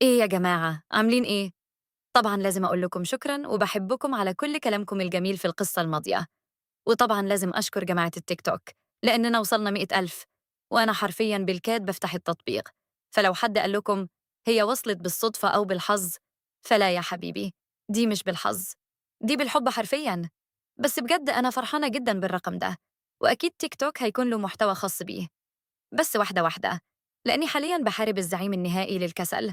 إيه يا جماعة، عاملين إيه؟ طبعًا لازم أقول لكم شكرًا وباحبكم على كل كلامكم الجميل في القصة الماضية، وطبعًا لازم أشكر جماعة التيك توك، لإننا وصلنا 100,000 وأنا حرفيًا بالكاد بافتح التطبيق، فلو حد قال لكم هي وصلت بالصدفة أو بالحظ، فلا يا حبيبي، دي مش بالحظ، دي بالحب حرفيًا، بس بجد أنا فرحانة جدًا بالرقم ده، وأكيد تيك توك هيكون له محتوى خاص بيه، بس واحدة واحدة، لإني حاليًا باحارب الزعيم النهائي للكسل.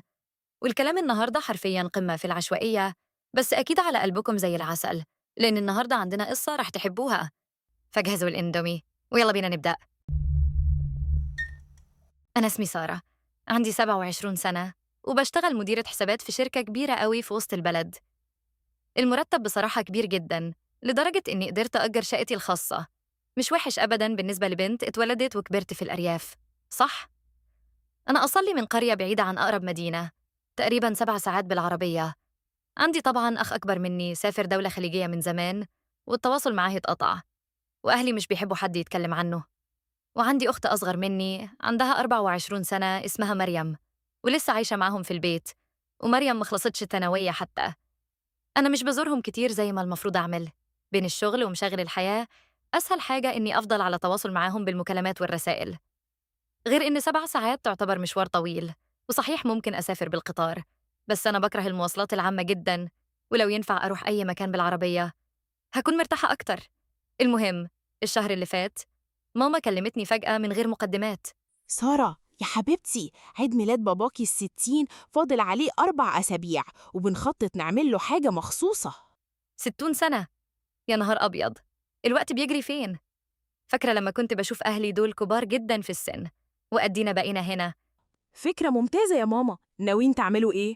والكلام النهاردة حرفياً قمة في العشوائية، بس أكيد على قلبكم زي العسل، لأن النهاردة عندنا قصة رح تحبوها، فجهزوا الإندومي ويلا بينا نبدأ. أنا اسمي سارة، عندي 27 سنة وبشتغل مديرة حسابات في شركة كبيرة قوي في وسط البلد. المرتب بصراحة كبير جداً لدرجة إني قدرت أجر شقتي الخاصة. مش وحش أبداً بالنسبة لبنت اتولدت وكبرت في الأرياف، صح؟ أنا أصلي من قرية بعيدة عن أقرب مدينة، تقريباً 7 ساعات بالعربية. عندي طبعًا أخ أكبر مني سافر دولة خليجية من زمان والتواصل معاه اتقطع، وأهلي مش بيحبوا حد يتكلم عنه، وعندي أخت أصغر مني عندها 24 سنة اسمها مريم ولسه عايشة معاهم في البيت، ومريم مخلصتش الثانوية حتى. أنا مش بزورهم كتير زي ما المفروض أعمل، بين الشغل ومشاغل الحياة أسهل حاجة إني أفضل على تواصل معاهم بالمكالمات والرسائل، غير إن 7 ساعات تعتبر مشوار طويل، وصحيح ممكن أسافر بالقطار، بس أنا بكره المواصلات العامة جدًا، ولو ينفع أروح أي مكان بالعربية هكون مرتاحة أكتر. المهم، الشهر اللي فات ماما كلمتني فجأة من غير مقدمات. سارة يا حبيبتي، عيد ميلاد باباكي ال60 فاضل عليه 4 أسابيع، وبنخطط نعمل له حاجة مخصوصة. 60 سنة! يا نهار أبيض! الوقت بيجري فين؟ فاكرة لما كنت بشوف أهلي دول كبار جدًا في السن، وأدينا بقينا هنا. فكرة ممتازة يا ماما، ناويين تعملوا إيه؟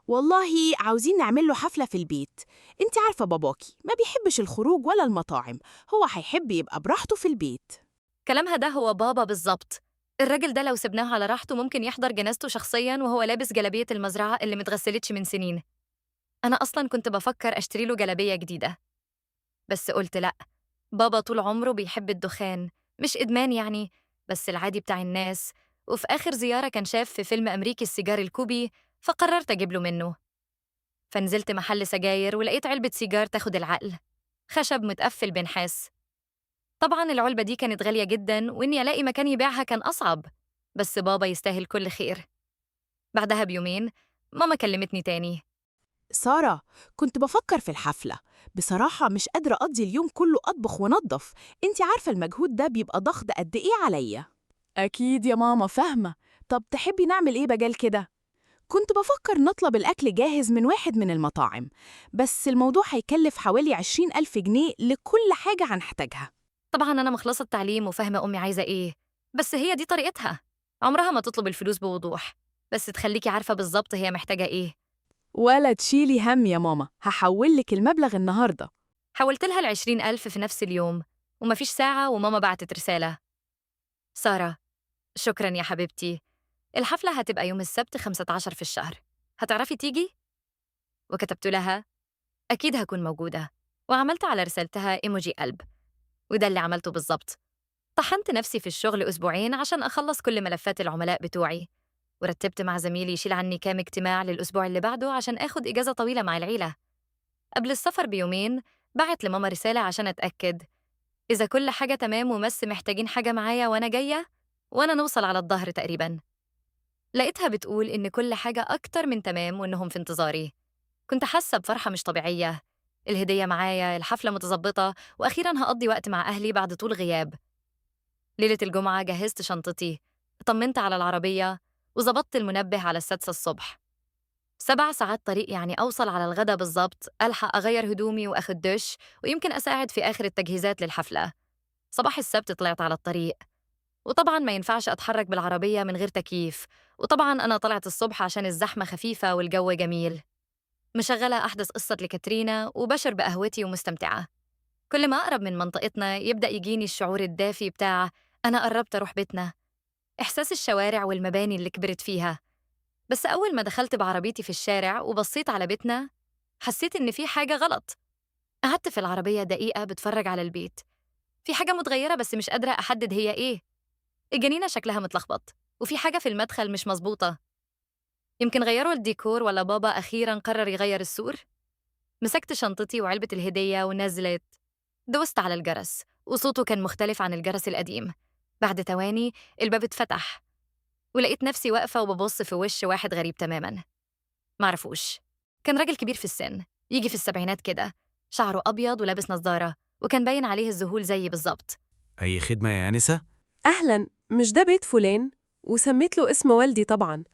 والله عاوزين نعمل له حفلة في البيت. انت عارفة باباكي ما بيحبش الخروج ولا المطاعم، هو هيحب يبقى براحته في البيت. كلامها ده هو بابا بالظبط. الراجل ده لو سبناه على راحته ممكن يحضر جنازته شخصيًا وهو لابس جلابية المزرعة اللي متغسلتش من سنين. أنا أصلًا كنت بفكر أشتري له جلابية جديدة، بس قلت لأ، بابا طول عمره بيحب الدخان، مش إدمان يعني، بس العادي بتاع الناس، وفي آخر زيارة كان شاف في فيلم أمريكي السيجار الكوبي، فقررت أجيب له منه. فنزلت محل سجاير ولقيت علبة سيجار تاخد العقل، خشب متقفل بنحاس. طبعًا العلبة دي كانت غالية جدًا وإني ألاقي مكان يبيعها كان أصعب، بس بابا يستاهل كل خير. بعدها بيومين ماما كلمتني تاني. سارة، كنت بفكر في الحفلة. بصراحة مش قادرة أقضي اليوم كله أطبخ وأنظف. انت عارفة المجهود ده بيبقى ضغط قد إيه عليا. أكيد يا ماما فاهمة. طب تحبي نعمل إيه بدل كده؟ كنت بفكر نطلب الأكل جاهز من واحد من المطاعم، بس الموضوع هيكلف حوالي 20,000 جنيه لكل حاجة هنحتاجها. طبعًا أنا مخلصة تعليم وفاهمة أمي عايزة إيه، بس هي دي طريقتها، عمرها ما تطلب الفلوس بوضوح، بس تخليكِ عارفة بالضبط هي محتاجة إيه. ولا تشيلي هم يا ماما، هحولك المبلغ النهاردة. حولت لها ال20,000 في نفس اليوم، وما فيش ساعة وماما بعتت رسالة: سارة، شكرًا يا حبيبتي، الحفلة هتبقى يوم السبت 15 في الشهر، هتعرفي تيجي؟ وكتبت لها: أكيد هاكون موجودة، وعملت على رسالتها إيموجي قلب، وده اللي عملته بالضبط. طحنت نفسي في الشغل أسبوعين عشان أخلص كل ملفات العملاء بتوعي، ورتبت مع زميلي يشيل عني كام اجتماع للأسبوع اللي بعده عشان آخد إجازة طويلة مع العيلة. قبل السفر بيومين بعت لماما رسالة عشان أتأكد إذا كل حاجة تمام ومس محتاجين حاجة معايا وأنا جاية، وأنا نوصل على الظهر تقريبا. لقيتها بتقول إن كل حاجة أكتر من تمام وإنهم في انتظاري. كنت حاسة بفرحة مش طبيعية، الهدية معايا، الحفلة متظبطة، وأخيرا هقضي وقت مع أهلي بعد طول غياب. ليلة الجمعة جهزت شنطتي، طمنت على العربية، وظبطت المنبه على السادسة الصبح. 7 ساعات طريق يعني أوصل على الغدا بالظبط، ألحق أغير هدومي وأخد دش، ويمكن أساعد في آخر التجهيزات للحفلة. صباح السبت طلعت على الطريق، وطبعا ما ينفعش أتحرك بالعربية من غير تكييف، وطبعا أنا طلعت الصبح عشان الزحمة خفيفة والجو جميل. مشغلة أحدث قصة لكاترينا وبشر بقهوتي ومستمتعة. كل ما أقرب من منطقتنا يبدأ يجيني الشعور الدافي بتاع أنا قربت أروح بيتنا، إحساس الشوارع والمباني اللي كبرت فيها. بس أول ما دخلت بعربيتي في الشارع وبصيت على بيتنا حسيت إن في حاجة غلط. قعدت في العربية دقيقة بتفرج على البيت، في حاجة متغيرة بس مش قادرة أحدد هي إيه. الجنينة شكلها متلخبط، وفي حاجة في المدخل مش مظبوطة. يمكن غيروا الديكور ولا بابا أخيراً قرر يغير السور؟ مسكت شنطتي وعلبة الهدية ونزلت. دوست على الجرس وصوته كان مختلف عن الجرس القديم. بعد ثواني الباب اتفتح ولقيت نفسي واقفة وببص في وش واحد غريب تماماً. معرفوش. كان راجل كبير في السن، يجي في السبعينات كده، شعره أبيض ولابس نظارة، وكان باين عليه الذهول زيي بالظبط. أي خدمة يا أنسة؟ أهلاً، مش ده بيت فلان؟ وسميت له اسم والدي طبعاً.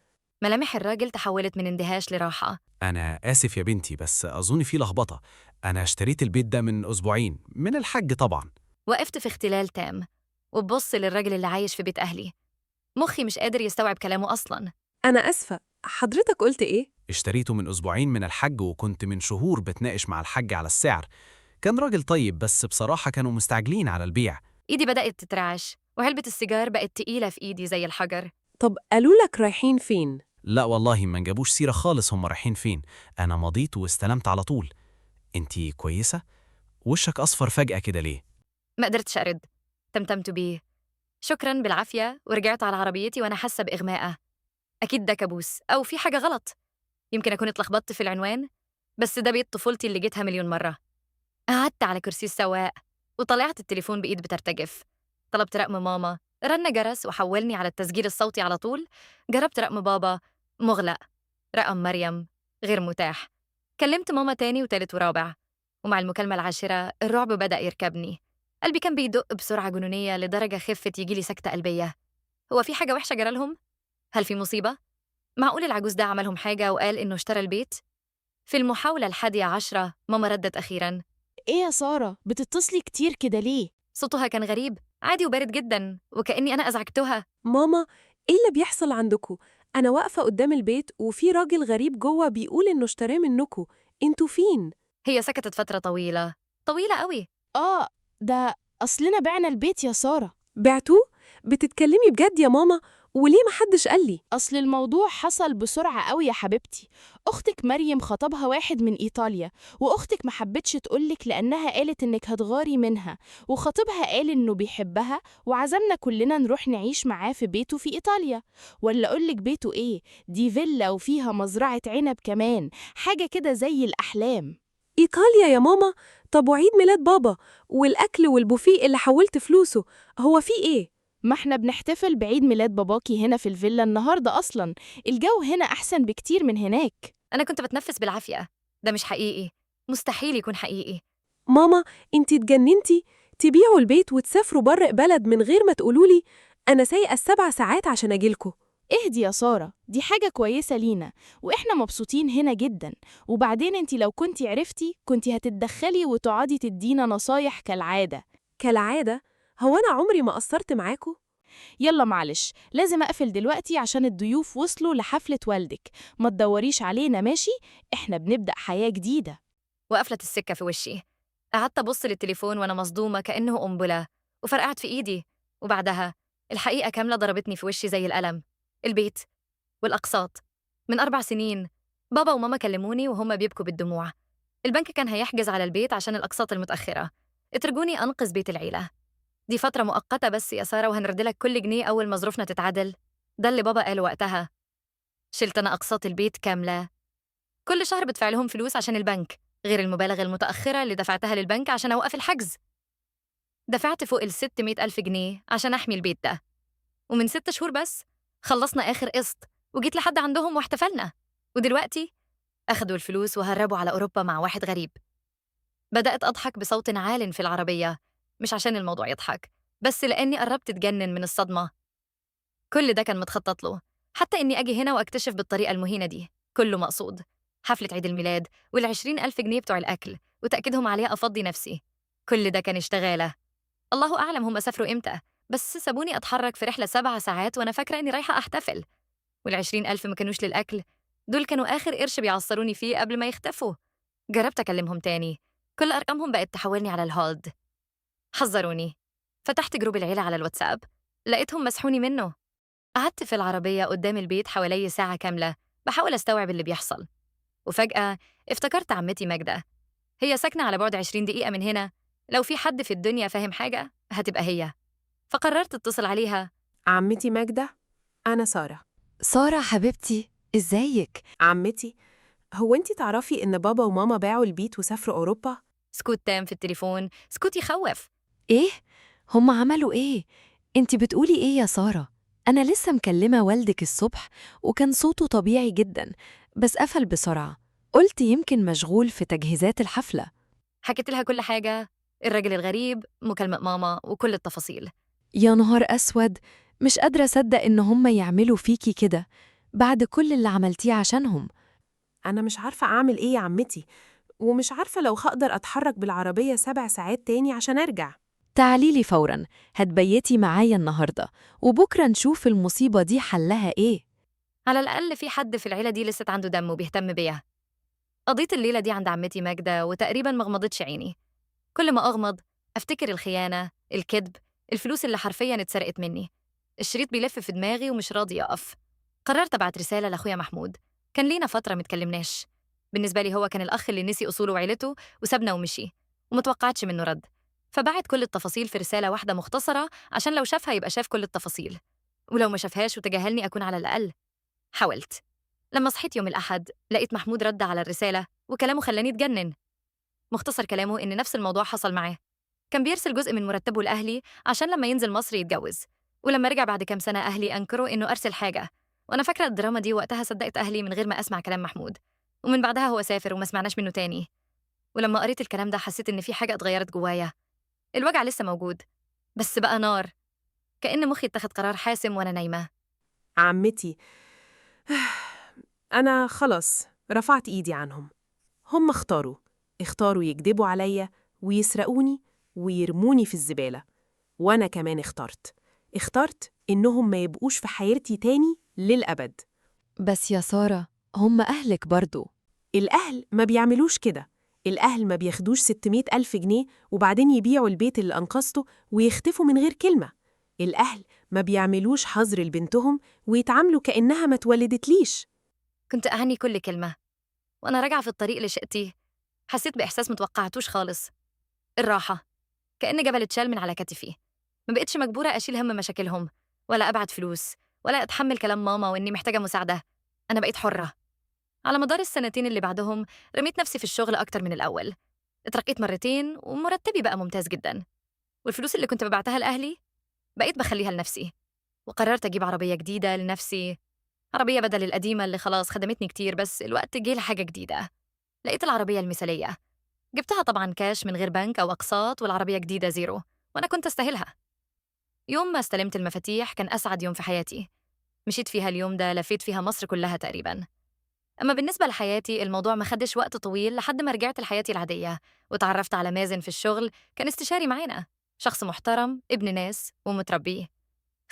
ملامح الراجل تحولت من اندهاش لراحة. أنا آسف يا بنتي، بس أظن في لخبطة. أنا اشتريت البيت ده من أسبوعين من الحج طبعاً. وقفت في اختلال تام وببص للراجل اللي عايش في بيت أهلي. مخي مش قادر يستوعب كلامه أصلاً. أنا أسفة، حضرتك قلت إيه؟ اشتريته من أسبوعين من الحج، وكنت من شهور بتناقش مع الحج على السعر. كان راجل طيب، بس بصراحة كانوا مستعجلين على البيع. إيدي بدأت تترعش وعلبة السيجار بقت تقيلة في إيدي زي الحجر. طب قالوا لك رايحين فين؟ لا والله ما جابوش سيرة خالص هم رايحين فين. أنا مضيت واستلمت على طول. أنتي كويسة؟ وشك أصفر فجأة كده ليه؟ ما قدرتش أرد. تمتمت بيه شكراً بالعافية ورجعت على عربيتي وأنا حاسة بإغماءة. أكيد ده كابوس أو في حاجة غلط. يمكن أكون اتلخبطت في العنوان، بس ده بيت طفولتي اللي جيتها مليون مرة. قعدت على كرسي السواق وطلعت التليفون بإيد بترتجف. طلبت رقم ماما، رن جرس وحولني على التسجيل الصوتي على طول. جربت رقم بابا، مغلق. رقم مريم، غير متاح. كلمت ماما تاني وتالت ورابع، ومع المكالمة العاشرة الرعب بدأ يركبني. قلبي كان بيدق بسرعة جنونية لدرجة خفت يجيلي سكتة قلبية. هو في حاجة وحشة جرالهم؟ هل في مصيبة؟ معقول العجوز ده عملهم حاجة وقال إنه اشترى البيت؟ في المحاولة 11 ماما ردت أخيراً. إيه يا سارة، بتتصلي كتير كده ليه؟ صوتها كان غريب، عادي وبارد جداً، وكأني أنا أزعجتها. ماما، إيه اللي بيحصل عندكم؟ أنا واقفة قدام البيت وفي راجل غريب جوه بيقول إنه اشتراه منكم. انتوا فين؟ هي سكتت فترة طويلة، طويلة قوي. آه، ده أصلنا بعنا البيت يا سارة. بعتوه؟ بتتكلمي بجد يا ماما؟ وليه محدش قالي؟ أصل الموضوع حصل بسرعة قوي يا حبيبتي. أختك مريم خطبها واحد من إيطاليا، وأختك محبتش تقولك لأنها قالت إنك هتغاري منها، وخطيبها قال إنه بيحبها وعزمنا كلنا نروح نعيش معاه في بيته في إيطاليا. ولا أقولك بيته إيه؟ دي فيلا وفيها مزرعة عنب كمان، حاجة كده زي الأحلام. إيطاليا يا ماما؟ طب وعيد ميلاد بابا والأكل والبوفيه اللي حولت فلوسه، هو في إيه؟ ما احنا بنحتفل بعيد ميلاد باباكي هنا في الفيلا النهاردة أصلا. الجو هنا أحسن بكتير من هناك. أنا كنت بتنفس بالعافية. ده مش حقيقي، مستحيل يكون حقيقي. ماما، انتي اتجننتي؟ تبيعوا البيت وتسافروا بره بلد من غير ما تقولولي؟ أنا سايقة 7 ساعات عشان أجيلكوا. اهدي يا سارة، دي حاجة كويسة لينا وإحنا مبسوطين هنا جدا. وبعدين انتي لو كنتي عرفتي كنتي هتتدخلي وتقعدي تدينا نصايح كالعادة. كالعادة؟ هو أنا عمري ما قصرت معاكوا؟ يلا معلش، لازم أقفل دلوقتي عشان الضيوف وصلوا لحفلة والدك. ما تدوريش علينا ماشي؟ إحنا بنبدأ حياة جديدة. وقفلت السكة في وشي. قعدت أبص للتليفون وأنا مصدومة كأنه قنبلة، وفرقعت في إيدي. وبعدها الحقيقة كاملة ضربتني في وشي زي القلم. البيت والأقساط من 4 سنين. بابا وماما كلموني وهم بيبكوا بالدموع. البنك كان هيحجز على البيت عشان الأقساط المتأخرة. اترجوني أنقذ بيت العيلة. دي فترة مؤقتة بس يا سارة، وهنردلك كل جنيه أول ما ظروفنا تتعدل. ده اللي بابا قاله وقتها. شلت أنا أقساط البيت كاملة. كل شهر بدفع لهم فلوس عشان البنك، غير المبالغ المتأخرة اللي دفعتها للبنك عشان أوقف الحجز. دفعت فوق 600,000 جنيه عشان أحمي البيت ده. ومن 6 شهور بس خلصنا آخر قسط وجيت لحد عندهم واحتفلنا. ودلوقتي أخدوا الفلوس وهربوا على أوروبا مع واحد غريب. بدأت أضحك بصوت عال في العربية، مش عشان الموضوع يضحك، بس لأني قربت أتجنن من الصدمة. كل ده كان متخطط له، حتى إني أجي هنا وأكتشف بالطريقة المهينة دي. كله مقصود. حفلة عيد الميلاد وال20,000 جنيه بتوع الأكل وتأكيدهم عليها أفضي نفسي. كل ده كان اشتغالة. الله أعلم هم سافروا إمتى، بس سابوني أتحرك في رحلة 7 ساعات وأنا فاكرة إني رايحة أحتفل. وال20,000 ما كانوش للأكل، دول كانوا آخر قرش بيعصروني فيه قبل ما يختفوا. جربت أكلمهم تاني، كل أرقامهم بقت تحولني على الهولد. حذروني. فتحت جروب العيلة على الواتساب، لقيتهم مسحوني منه. قعدت في العربية قدام البيت حوالي ساعة كاملة بحاول أستوعب اللي بيحصل. وفجأة افتكرت عمتي ماجدة. هي ساكنة على بعد 20 دقيقة من هنا. لو في حد في الدنيا فاهم حاجة هتبقى هي. فقررت اتصل عليها. عمتي ماجدة، أنا سارة. سارة حبيبتي، إزيك؟ عمتي، هو انتي تعرفي إن بابا وماما باعوا البيت وسافروا أوروبا؟ سكوت تام في التليفون، سكوت يخوف. إيه؟ هم عملوا إيه؟ أنتِ بتقولي إيه يا سارة؟ أنا لسه مكلمة والدك الصبح وكان صوته طبيعي جداً، بس قفل بسرعة. قلت يمكن مشغول في تجهيزات الحفلة. حكيت لها كل حاجة، الراجل الغريب، مكالمة ماما وكل التفاصيل. يا نهار أسود، مش قادرة أصدق إن هم يعملوا فيكي كده بعد كل اللي عملتيه عشانهم. أنا مش عارفة أعمل إيه يا عمتي، ومش عارفة لو هقدر أتحرك بالعربية 7 ساعات تاني عشان أرجع. تعالي لي فوراً، هتبيتي معايا النهاردة وبكرة نشوف المصيبة دي حلها إيه. على الأقل في حد في العيلة دي لسه عنده دم وبيهتم بيها. قضيت الليلة دي عند عمتي ماجدة وتقريباً ما غمضتش عيني. كل ما أغمض أفتكر الخيانة، الكذب، الفلوس اللي حرفياً اتسرقت مني. الشريط بيلف في دماغي ومش راضي يقف. قررت أبعت رسالة لأخويا محمود. كان لينا فترة متكلمناش. بالنسبة لي هو كان الأخ اللي نسي أصوله وعيلته وسابنا ومشي، ومتوقعتش منه رد. فبعت كل التفاصيل في رسالة واحدة مختصرة عشان لو شافها يبقى شاف كل التفاصيل، ولو ما شافهاش وتجاهلني أكون على الأقل حاولت. لما صحيت يوم الأحد لقيت محمود رد على الرسالة وكلامه خلاني أتجنن. مختصر كلامه إن نفس الموضوع حصل معاه. كان بيرسل جزء من مرتبه لأهلي عشان لما ينزل مصر يتجوز، ولما رجع بعد كام سنة أهلي أنكروا إنه أرسل حاجة. وأنا فاكرة الدراما دي وقتها صدقت أهلي من غير ما أسمع كلام محمود، ومن بعدها هو سافر وما سمعناش منه تاني. ولما قريت الكلام ده حسيت إن في حاجة اتغيرت جوايا. الوجع لسه موجود بس بقى نار، كأن مخي اتخذ قرار حاسم وأنا نايمة. عمتي، أنا خلاص رفعت إيدي عنهم. هم اختاروا يكذبوا عليا ويسرقوني ويرموني في الزبالة. وأنا كمان اخترت إنهم ما يبقوش في حياتي تاني للأبد. بس يا سارة، هم أهلك برضو. الأهل ما بيعملوش كده. الأهل ما بياخدوش 600,000 جنيه وبعدين يبيعوا البيت اللي أنقذته ويختفوا من غير كلمة. الأهل ما بيعملوش حظر لبنتهم ويتعاملوا كأنها ما اتولدتليش. كنت أعني كل كلمة. وأنا راجعة في الطريق لشقتي حسيت بإحساس متوقعتوش خالص، الراحة. كأن جبل اتشال من على كتفي. ما بقتش مجبورة أشيل هم مشاكلهم، ولا أبعت فلوس، ولا أتحمل كلام ماما وإني محتاجة مساعدة. أنا بقيت حرة. على مدار السنتين اللي بعدهم رميت نفسي في الشغل أكتر من الأول. اترقيت مرتين ومرتبي بقى ممتاز جدا، والفلوس اللي كنت ببعتها لأهلي بقيت بخليها لنفسي. وقررت أجيب عربية جديدة لنفسي، عربية بدل القديمة اللي خلاص خدمتني كتير، بس الوقت جه لحاجة جديدة. لقيت العربية المثالية. جبتها طبعاً كاش من غير بنك أو أقساط، والعربية جديدة زيرو، وأنا كنت أستاهلها. يوم ما استلمت المفاتيح كان أسعد يوم في حياتي. مشيت فيها اليوم ده لفيت فيها مصر كلها تقريباً. أما بالنسبة لحياتي الموضوع ما خدش وقت طويل لحد ما رجعت لحياتي العادية، وتعرفت على مازن في الشغل. كان استشاري معانا، شخص محترم، ابن ناس ومتربي.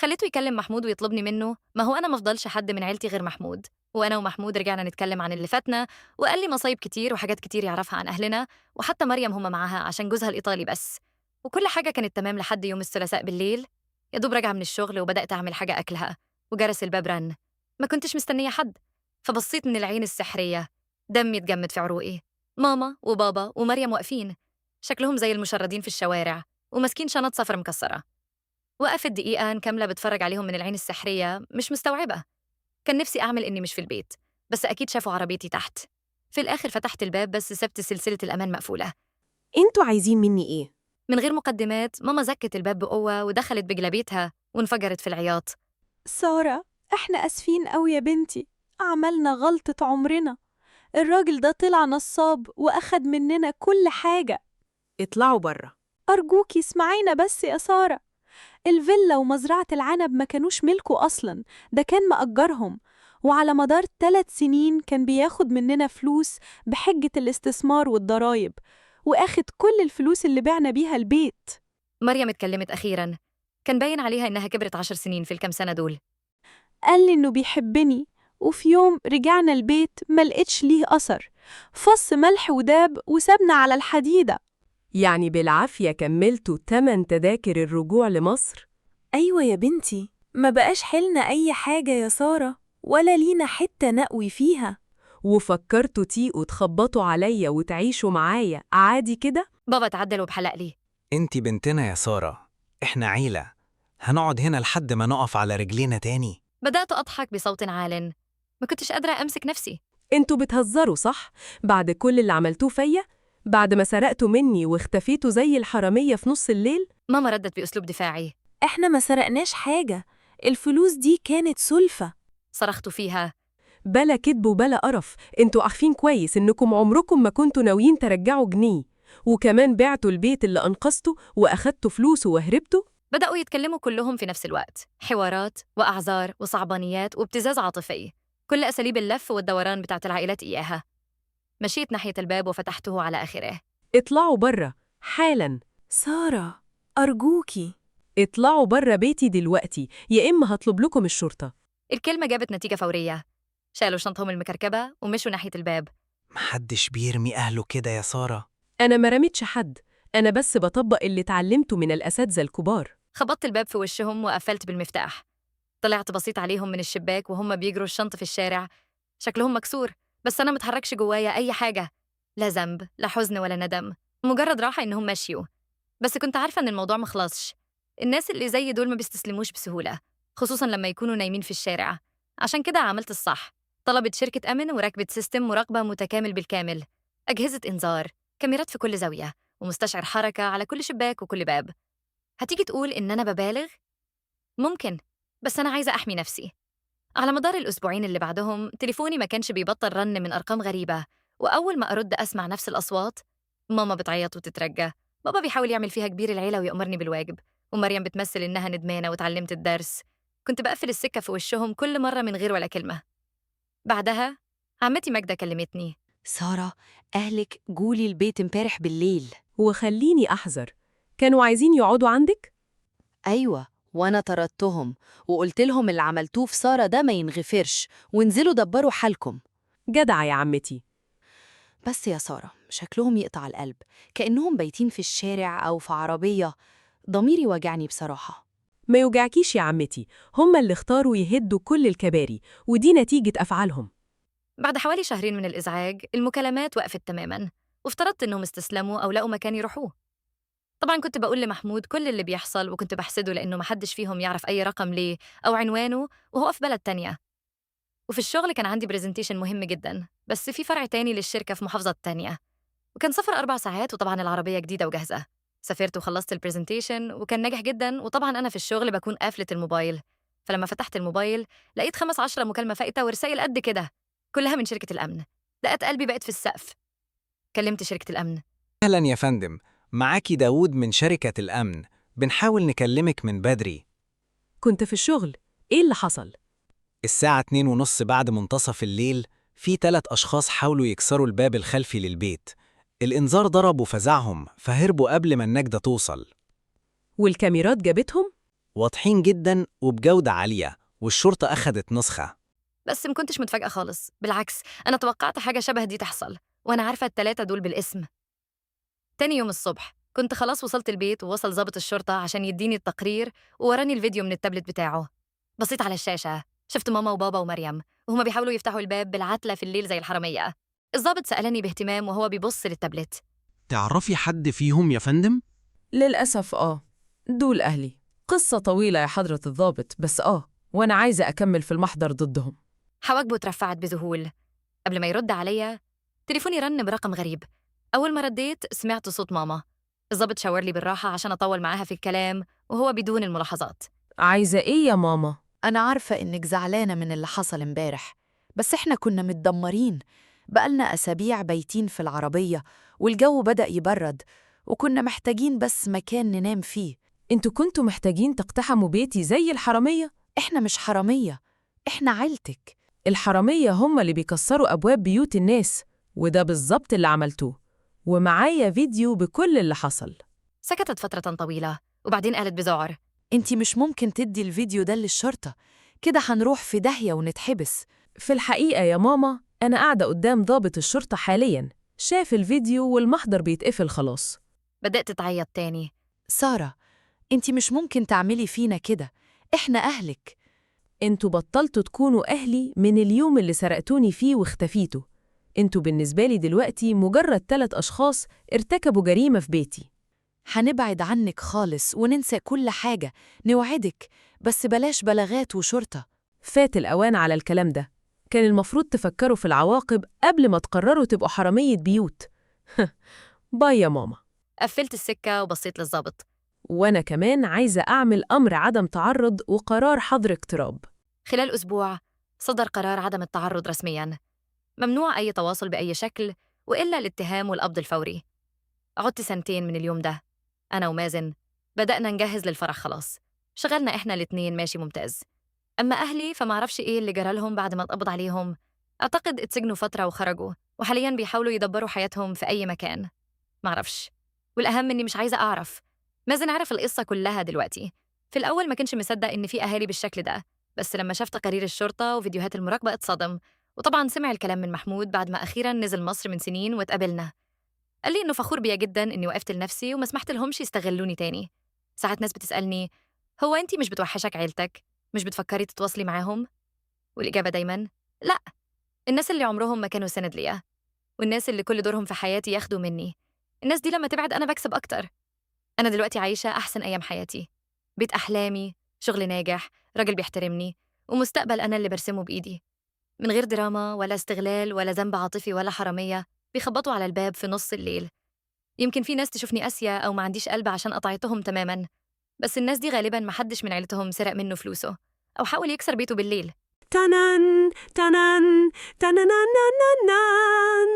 خليته يكلم محمود ويطلبني منه. ما هو أنا مفضلش حد من عيلتي غير محمود، وأنا ومحمود رجعنا نتكلم عن اللي فاتنا، وقال لي مصايب كتير وحاجات كتير يعرفها عن أهلنا، وحتى مريم هم معاها عشان جوزها الإيطالي بس. وكل حاجة كانت تمام لحد يوم الثلاثاء بالليل. يا دوب راجعة من الشغل وبدأت أعمل حاجة أكلها، وجرس الباب رن. ما كنتش مستنية حد، فبصيت من العين السحرية. دمي اتجمد في عروقي. ماما وبابا ومريم واقفين، شكلهم زي المشردين في الشوارع، وماسكين شنط سفر مكسرة. وقفت دقيقة كاملة بتفرج عليهم من العين السحرية، مش مستوعبة. كان نفسي أعمل إني مش في البيت، بس أكيد شافوا عربيتي تحت. في الآخر فتحت الباب بس سبت سلسلة الأمان مقفولة. انتوا عايزين مني ايه؟ من غير مقدمات ماما زكت الباب بقوة ودخلت بجلابيتها وانفجرت في العياط. سارة، احنا اسفين قوي يا بنتي، عملنا غلطة عمرنا. الراجل ده طلع نصاب واخد مننا كل حاجة. اطلعوا برا. أرجوكي اسمعينا بس يا سارة. الفيلا ومزرعة العنب ما كانوش ملكه أصلاً، ده كان مأجرهم. وعلى مدار 3 سنين كان بياخد مننا فلوس بحجة الاستثمار والضرايب، واخد كل الفلوس اللي بعنا بيها البيت. مريم اتكلمت أخيراً. كان باين عليها إنها كبرت 10 سنين في الكام سنة دول. قال لي إنه بيحبني، وفي يوم رجعنا البيت ما لقيتش ليه أثر. فص ملح وداب وسابنا على الحديدة. يعني بالعافية كملتوا 8 تذاكر الرجوع لمصر؟ أيوة يا بنتي، ما بقاش حيلنا أي حاجة يا سارة، ولا لينا حتة نقوي فيها. وفكرتوا تيقوا تخبطوا عليا وتعيشوا معايا عادي كده؟ بابا اتعدل وبحلق لي. انتي بنتنا يا سارة، احنا عيلة، هنقعد هنا لحد ما نقف على رجلينا تاني. بدأت أضحك بصوت عال. ما كنتش قادرة أمسك نفسي. انتوا بتهزروا صح؟ بعد كل اللي عملتوه فيا؟ بعد ما سرقتوا مني واختفيتوا زي الحرامية في نص الليل؟ ماما ردت بأسلوب دفاعي. إحنا ما سرقناش حاجة، الفلوس دي كانت سلفة. صرخت فيها. بلا كدب وبلا قرف، انتوا عارفين كويس انكم عمركم ما كنتوا ناويين ترجعوا جنيه، وكمان بعتوا البيت اللي أنقذته وأخدتوا فلوسه وهربتوا؟ بدأوا يتكلموا كلهم في نفس الوقت، حوارات وأعذار وصعبانيات وابتزاز عاطفي، كل أساليب اللف والدوران بتاعت العائلات إياها. مشيت ناحية الباب وفتحته على آخره. اطلعوا برا حالاً. سارة، أرجوكي. اطلعوا برا بيتي دلوقتي، يا إما هطلب لكم الشرطة. الكلمة جابت نتيجة فورية. شالوا شنطهم المكركبة ومشوا ناحية الباب. محدش بيرمي أهله كده يا سارة. أنا ما رميتش حد، أنا بس بطبق اللي اتعلمته من الأساتذة الكبار. خبطت الباب في وشهم وقفلت بالمفتاح. طلعت بصيت عليهم من الشباك وهم بيجروا الشنط في الشارع. شكلهم مكسور، بس أنا متحركش جوايا أي حاجة. لا ذنب، لا حزن ولا ندم، مجرد راحة إنهم مشيوا. بس كنت عارفة إن الموضوع مخلصش. الناس اللي زي دول ما بيستسلموش بسهولة، خصوصاً لما يكونوا نايمين في الشارع. عشان كده عملت الصح. طلبت شركة أمن وركبت سيستم مراقبة متكامل بالكامل، أجهزة إنذار، كاميرات في كل زاوية، ومستشعر حركة على كل شباك وكل باب. هتيجي تقول إن أنا ببالغ؟ ممكن، بس أنا عايزة أحمي نفسي. على مدار الأسبوعين اللي بعدهم تليفوني ما كانش بيبطل رن من أرقام غريبة، وأول ما أرد أسمع نفس الأصوات. ماما بتعيط وتترجى، بابا بيحاول يعمل فيها كبير العيلة ويأمرني بالواجب، ومريم بتمثل إنها ندمانة وتعلمت الدرس. كنت بقفل السكة في وشهم كل مرة من غير ولا كلمة. بعدها عمتي ماجدة كلمتني. سارة، أهلك جولي البيت امبارح بالليل. وخليني أحذر، كانوا عايزين يقعدوا عندك؟ أيوة، وأنا طردتهم وقلت لهم اللي عملتوه في سارة ده ما ينغفرش، وانزلوا دبروا حالكم. جدعة يا عمتي. بس يا سارة، شكلهم يقطع القلب، كأنهم بايتين في الشارع أو في عربية. ضميري وجعني بصراحة. ما يوجعكيش يا عمتي، هم اللي اختاروا يهدوا كل الكباري، ودي نتيجة أفعالهم. بعد حوالي شهرين من الإزعاج المكالمات وقفت تماماً، وافترضت إنهم استسلموا أو لقوا مكان يروحوه. طبعاً كنت بقول لمحمود كل اللي بيحصل، وكنت بحسده لأنه محدش فيهم يعرف أي رقم ليه أو عنوانه وهو في بلد تانية. وفي الشغل كان عندي برزنتيشن مهم جداً، بس في فرع تاني للشركة في محافظة تانية، وكان سفر 4 ساعات، وطبعاً العربية جديدة وجاهزة. سافرت وخلصت البرزنتيشن وكان ناجح جداً، وطبعاً أنا في الشغل بكون قافلة الموبايل. فلما فتحت الموبايل لقيت 15 مكالمة فائتة ورسائل قد كده، كلها من شركة الأمن. دقات قلبي بقت في السقف. كلمت شركة الأمن. أهلا يا فندم، معاكي داوود من شركة الأمن، بنحاول نكلمك من بدري. كنت في الشغل، إيه اللي حصل؟ الساعة 2:30 بعد منتصف الليل في 3 أشخاص حاولوا يكسروا الباب الخلفي للبيت. الإنذار ضرب وفزعهم فهربوا قبل ما النجدة توصل. والكاميرات جابتهم؟ واضحين جدا وبجودة عالية، والشرطة أخدت نسخة. بس ما كنتش متفاجئة خالص، بالعكس أنا توقعت حاجة شبه دي تحصل، وأنا عارفة ال3 دول بالاسم. تاني يوم الصبح كنت خلاص وصلت البيت، ووصل ضابط الشرطة عشان يديني التقرير ووراني الفيديو من التابلت بتاعه. بصيت على الشاشة، شفت ماما وبابا ومريم وهما بيحاولوا يفتحوا الباب بالعتلة في الليل زي الحرامية. الضابط سألني باهتمام وهو بيبص للتابلت. تعرفي حد فيهم يا فندم؟ للأسف دول أهلي. قصة طويلة يا حضرة الضابط، بس وأنا عايزة أكمل في المحضر ضدهم. حواجبه اترفعت بذهول. قبل ما يرد عليا تليفوني رن برقم غريب. أول ما رديت سمعت صوت ماما. الضابط شاور لي بالراحة عشان أطول معاها في الكلام، وهو بدون الملاحظات. عايزة إيه يا ماما؟ أنا عارفة إنك زعلانة من اللي حصل امبارح، بس إحنا كنا متدمرين. بقالنا أسابيع بايتين في العربية، والجو بدأ يبرد، وكنا محتاجين بس مكان ننام فيه. انتوا كنتوا محتاجين تقتحموا بيتي زي الحرامية؟ إحنا مش حرامية، إحنا عيلتك. الحرامية هم اللي بيكسروا أبواب بيوت الناس، وده بالظبط اللي عملتوه، ومعايا فيديو بكل اللي حصل. سكتت فترة طويلة وبعدين قالت بذعر: انتي مش ممكن تدي الفيديو ده للشرطة، كده هنروح في داهية ونتحبس. في الحقيقة يا ماما، أنا قاعدة قدام ضابط الشرطة حالياً، شاف الفيديو والمحضر بيتقفل خلاص. بدأت تعيط تاني. سارة، انتي مش ممكن تعملي فينا كده، إحنا أهلك. انتوا بطلتوا تكونوا أهلي من اليوم اللي سرقتوني فيه واختفيتوا. انتوا بالنسبة لي دلوقتي مجرد 3 أشخاص ارتكبوا جريمة في بيتي. هنبعد عنك خالص وننسى كل حاجة، نوعدك، بس بلاش بلاغات وشرطة. فات الأوان على الكلام ده. كان المفروض تفكروا في العواقب قبل ما تقرروا تبقوا حرامية بيوت. باي يا ماما. قفلت السكة وبصيت للظابط. وأنا كمان عايزة أعمل أمر عدم تعرض وقرار حظر اقتراب. خلال أسبوع صدر قرار عدم التعرض رسمياً. ممنوع أي تواصل بأي شكل وإلا الاتهام والقبض الفوري. عدت 2 من اليوم ده، أنا ومازن بدأنا نجهز للفرح خلاص. شغلنا إحنا الاتنين ماشي ممتاز. أما أهلي فمعرفش إيه اللي جرالهم بعد ما اتقبض عليهم. أعتقد اتسجنوا فترة وخرجوا وحالياً بيحاولوا يدبروا حياتهم في أي مكان. معرفش، والأهم إني مش عايزة أعرف. مازن عرف القصة كلها دلوقتي. في الأول ما كانش مصدق إن في أهالي بالشكل ده، بس لما شاف تقارير الشرطة وفيديوهات المراقبة اتصدم. وطبعاً سمع الكلام من محمود بعد ما أخيراً نزل مصر من سنين واتقابلنا. قال لي إنه فخور بيا جداً إني وقفت لنفسي وما سمحت لهمش يستغلوني تاني. ساعات ناس بتسألني، هو أنتي مش بتوحشك عيلتك؟ مش بتفكري تتواصلي معاهم؟ والإجابة دايماً لأ. الناس اللي عمرهم ما كانوا سند ليا، والناس اللي كل دورهم في حياتي ياخدوا مني، الناس دي لما تبعد أنا بكسب أكتر. أنا دلوقتي عايشة أحسن أيام حياتي، بيت أحلامي، شغل ناجح، راجل بيحترمني، ومستقبل أنا اللي برسمه بإيدي، من غير دراما ولا استغلال ولا ذنب عاطفي ولا حرامية بيخبطوا على الباب في نص الليل. يمكن في ناس تشوفني قاسية أو ما عنديش قلب عشان قطعتهم تماماً، بس الناس دي غالباً محدش من عيلتهم سرق منه فلوسه أو حاول يكسر بيته بالليل. تنان تنان تنانانانان.